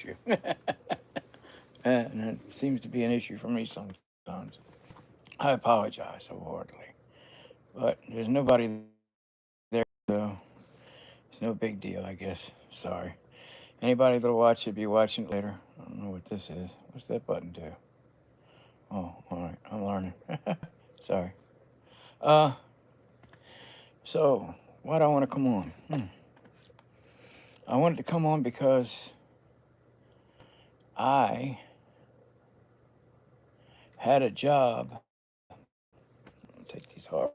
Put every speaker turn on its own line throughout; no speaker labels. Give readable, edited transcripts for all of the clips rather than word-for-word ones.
issue. And it seems to be an issue for me sometimes. I apologize wholeheartedly. But there's nobody there, so it's no big deal, I guess. Sorry. Anybody that'll watch it, be watching it later. I don't know what this is. What's that button do? Oh, all right. I'm learning. Sorry. Uh, so why do I want to come on? I wanted to come on because I had a job. Take these horrible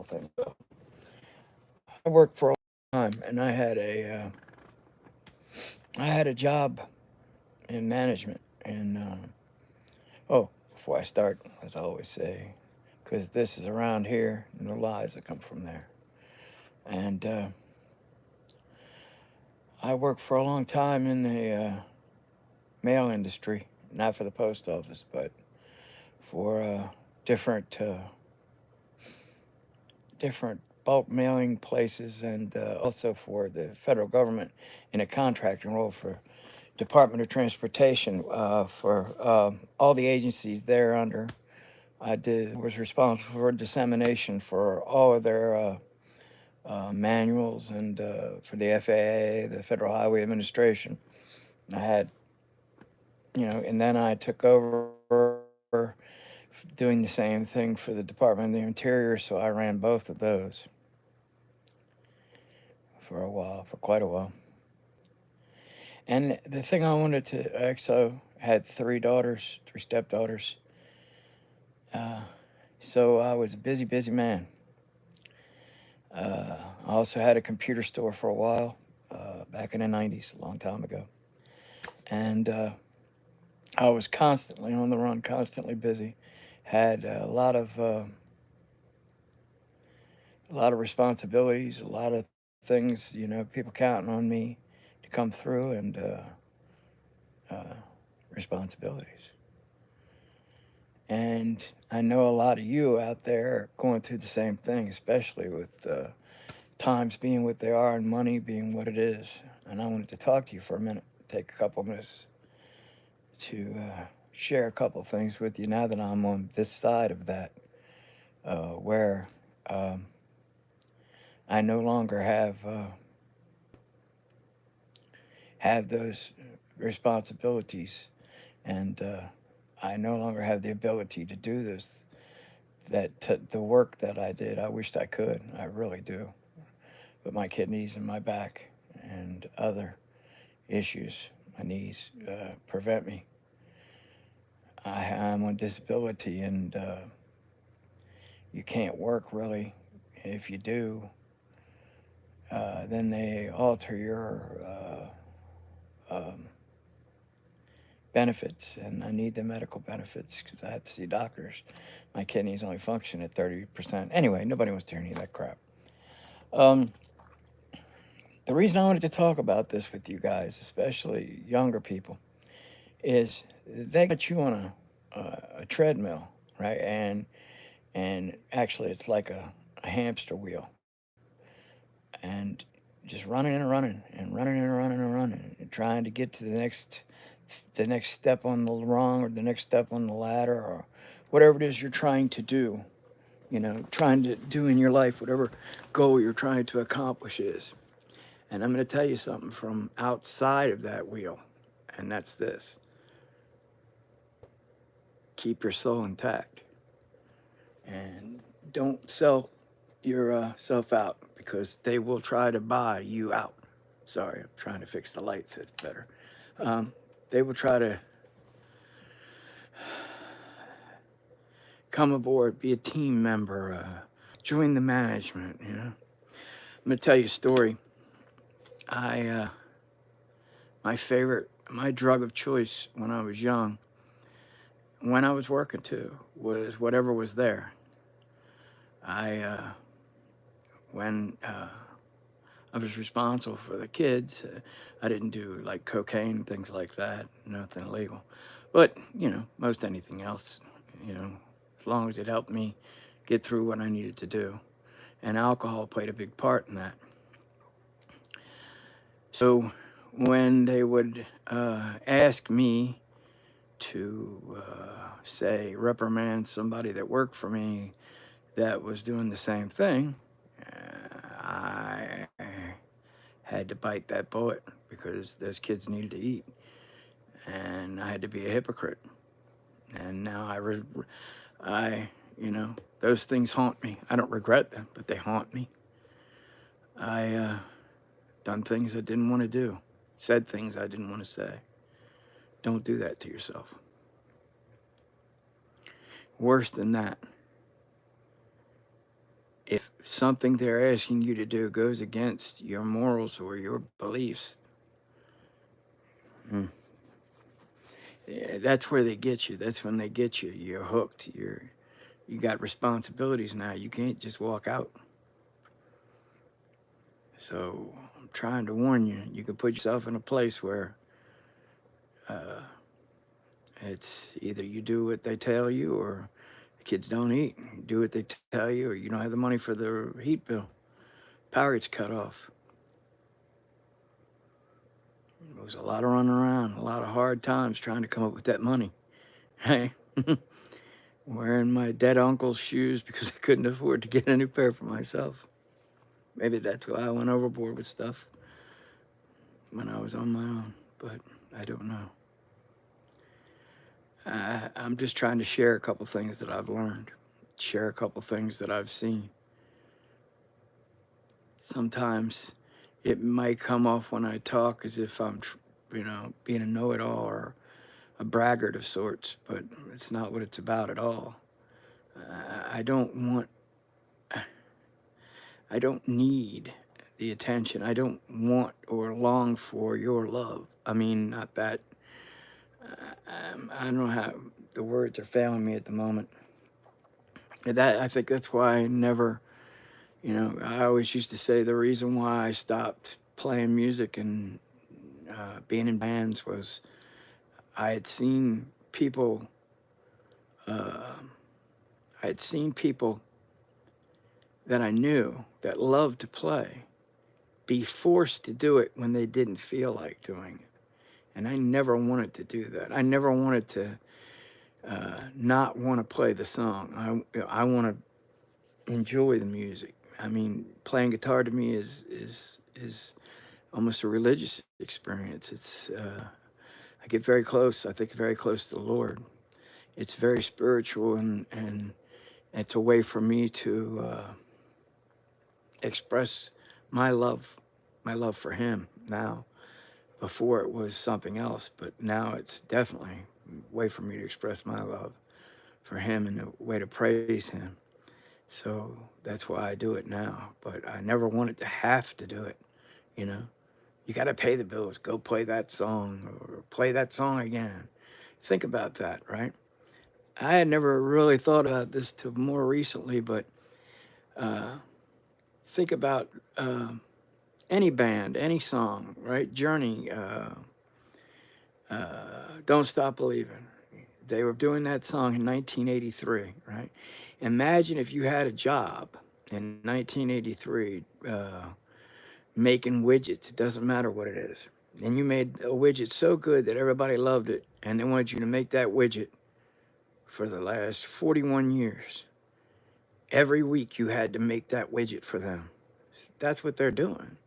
things off. I worked for a long time, and I had a job in management. And oh, before I start, as I always say, because this is around here, no lies that come from there. And I worked for a long time in the mail industry, not for the post office, but for different different bulk mailing places, and also for the federal government in a contracting role for Department of Transportation for all the agencies there under. Was responsible for dissemination for all of their manuals and for the FAA, the Federal Highway Administration. I had, and then I took over doing the same thing for the Department of the Interior, so I ran both of those for a while, for quite a while. And the thing I wanted to, I also had three daughters, three stepdaughters. Uh, so I was a busy, busy man. I also had a computer store for a while, back in the 90s, a long time ago. And I was constantly on the run, constantly busy. Had a lot of responsibilities, a lot of things, people counting on me to come through, and uh, responsibilities. And I know a lot of you out there are going through the same thing, especially with times being what they are and money being what it is. And I wanted to talk to you for a minute, take a couple minutes to share a couple things with you now that I'm on this side of that, where um, I no longer have those responsibilities, and I no longer have the ability to do this. The work that I did, I wished I could. I really do. But my kidneys and my back and other issues, my knees, prevent me. I'm on disability, and you can't work really. If you do, then they alter your benefits, and I need the medical benefits because I have to see doctors. My kidneys only function at 30%. Anyway, nobody wants to hear any of that crap. Um, the reason I wanted to talk about this with you guys, especially younger people, is they got you on a treadmill, right? And actually, it's like a hamster wheel, and just running and running and running and running and running, and trying to get to the next step on the rung, or the next step on the ladder, or whatever it is you're trying to do. Trying to do in your life whatever goal you're trying to accomplish is. And I'm going to tell you something from outside of that wheel, and that's this: keep your soul intact, and don't sell yourself out, because they will try to buy you out. Sorry, I'm trying to fix the lights. It's better. They will try to come aboard, be a team member, join the management. I'm going to tell you a story. I my drug of choice when I was young, when I was working too, was whatever was there. I when I was responsible for the kids, I didn't do like cocaine, things like that, nothing illegal. But most anything else, you know, as long as it helped me get through what I needed to do, and alcohol played a big part in that. So when they would ask me to, say, reprimand somebody that worked for me that was doing the same thing, I had to bite that bullet because those kids needed to eat. And I had to be a hypocrite. And now those things haunt me. I don't regret them, but they haunt me. I done things I didn't want to do, said things I didn't want to say. Don't do that to yourself. Worse than that, if something they're asking you to do goes against your morals or your beliefs, that's where they get you. That's when they get you. You're hooked. You got responsibilities now. You can't just walk out. So I'm trying to warn you. You can put yourself in a place where it's either you do what they tell you or the kids don't eat. You do what they tell you or you don't have the money for the heat bill. Power gets cut off. There was a lot of running around, a lot of hard times trying to come up with that money. Hey, wearing my dead uncle's shoes because I couldn't afford to get a new pair for myself. Maybe that's why I went overboard with stuff when I was on my own, but I don't know. I'm just trying to share a couple things that I've learned, share a couple things that I've seen. Sometimes it might come off when I talk as if I'm, being a know-it-all or a braggart of sorts, but it's not what it's about at all. I don't need the attention. I don't want or long for your love. I mean, not that. I don't know how the words are failing me at the moment. I think that's why I never, I always used to say the reason why I stopped playing music and being in bands was I had seen people. I had seen people that I knew that loved to play be forced to do it when they didn't feel like doing it. And I never wanted to do that. I never wanted to not want to play the song. I want to enjoy the music. I mean, playing guitar to me is almost a religious experience. It's I get very close. I think very close to the Lord. It's very spiritual, and it's a way for me to express my love for Him now. Before it was something else, but now it's definitely a way for me to express my love for Him and a way to praise Him. So that's why I do it now. But I never wanted to have to do it. You got to pay the bills. Go play that song or play that song again. Think about that, right? I had never really thought about this till more recently, but think about any band, any song, right? Journey, Don't Stop Believing. They were doing that song in 1983, right? Imagine if you had a job in 1983 making widgets. It doesn't matter what it is. And you made a widget so good that everybody loved it, and they wanted you to make that widget for the last 41 years. Every week you had to make that widget for them. That's what they're doing.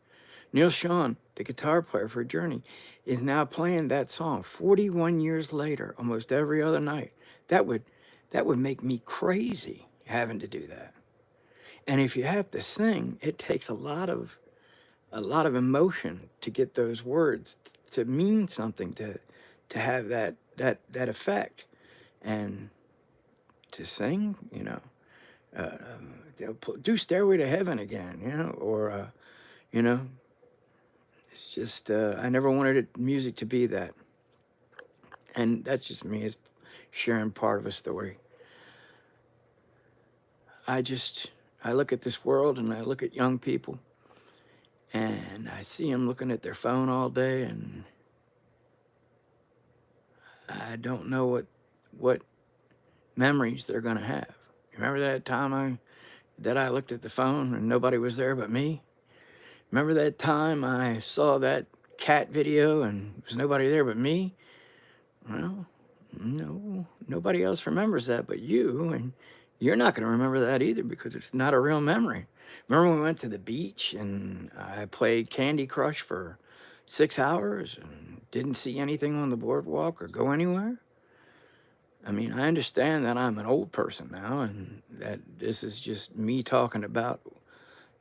Neil Schon, the guitar player for Journey, is now playing that song 41 years later, almost every other night. That would make me crazy having to do that. And if you have to sing, it takes a lot of emotion to get those words to mean something, to have that effect, and to sing, do Stairway to Heaven again, or it's just I never wanted music to be that, and that's just me as sharing part of a story. I look at this world and I look at young people, and I see them looking at their phone all day, and I don't know what memories they're gonna have. Remember that time I looked at the phone and nobody was there but me? Remember that time I saw that cat video and there's nobody there but me. Well, no, nobody else remembers that but you, and you're not going to remember that either because it's not a real memory. Remember when we went to the beach and I played Candy Crush for 6 hours and didn't see anything on the boardwalk or go anywhere? I mean, I understand that I'm an old person now and that this is just me talking about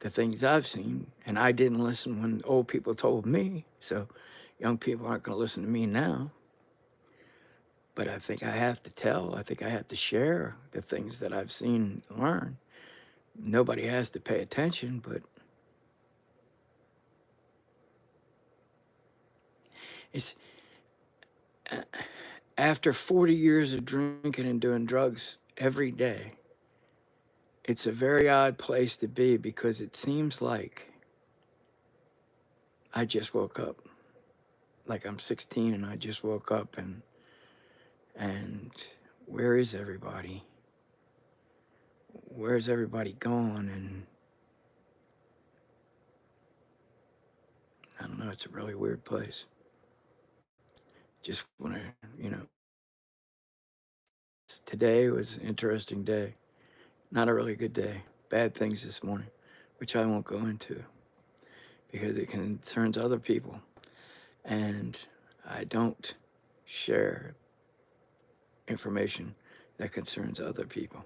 the things I've seen, and I didn't listen when old people told me, so young people aren't going to listen to me now. But I think I have to tell, I think I have to share the things that I've seen and learned. Nobody has to pay attention, but it's after 40 years of drinking and doing drugs every day, it's a very odd place to be because it seems like I just woke up. Like I'm 16 and I just woke up and where is everybody? Where's everybody gone? And I don't know, it's a really weird place. Just want to, today was an interesting day. Not a really good day. Bad things this morning, which I won't go into because it concerns other people. And I don't share information that concerns other people.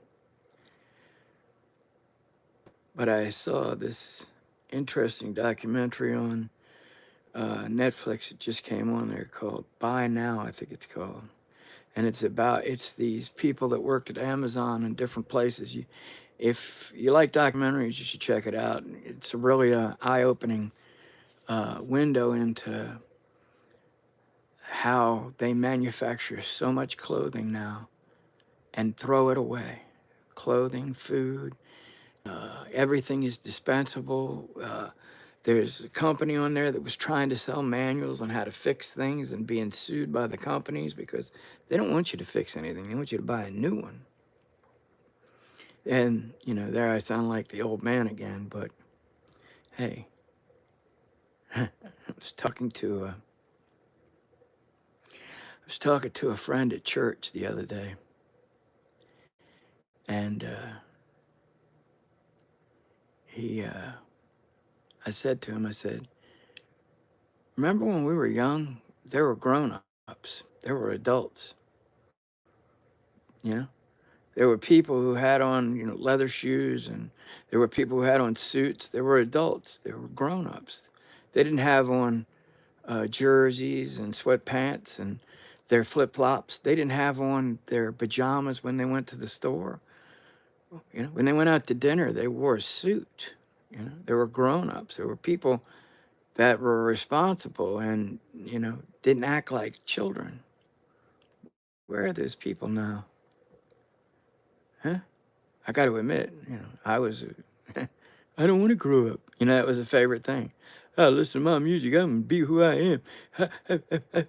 But I saw this interesting documentary on Netflix. It just came on there called Buy Now, I think it's called. And it's these people that worked at Amazon in different places. If you like documentaries, you should check it out. It's a really eye-opening window into how they manufacture so much clothing now and throw it away. Clothing, food, everything is dispensable. There's a company on there that was trying to sell manuals on how to fix things and being sued by the companies because they don't want you to fix anything. They want you to buy a new one. And, there I sound like the old man again, but hey, I was talking to a friend at church the other day, and I said to him, I said, remember when we were young, there were grown-ups, there were adults, There were people who had on, leather shoes, and there were people who had on suits. There were adults, there were grown-ups. They didn't have on jerseys and sweatpants and their flip-flops. They didn't have on their pajamas when they went to the store. When they went out to dinner, they wore a suit. There were grown-ups. There were people that were responsible and, didn't act like children. Where are those people now? Huh? I got to admit, I was, I don't want to grow up. That was a favorite thing. I listen to my music. I'm going to be who I am. I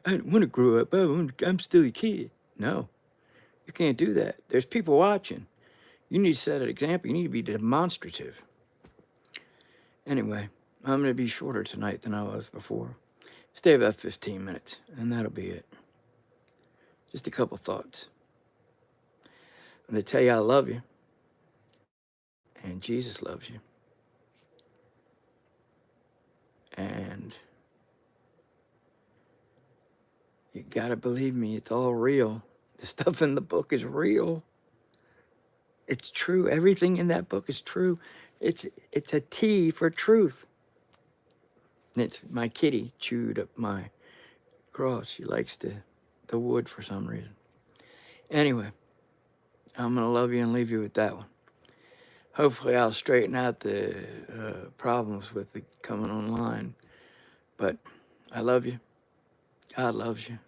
don't want to grow up. I'm still a kid. No, you can't do that. There's people watching. You need to set an example. You need to be demonstrative. Anyway, I'm going to be shorter tonight than I was before. Stay about 15 minutes, and that'll be it. Just a couple thoughts. I'm going to tell you I love you, and Jesus loves you. And you got to believe me, it's all real. The stuff in the book is real. It's true. Everything in that book is true. It's a T for truth. It's my kitty chewed up my cross. She likes the wood for some reason. Anyway, I'm going to love you and leave you with that one. Hopefully I'll straighten out the problems with it coming online. But I love you. God loves you.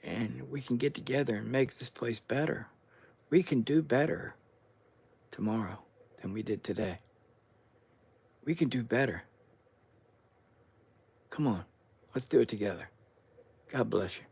And we can get together and make this place better. We can do better tomorrow than we did today. We can do better. Come on, let's do it together. God bless you.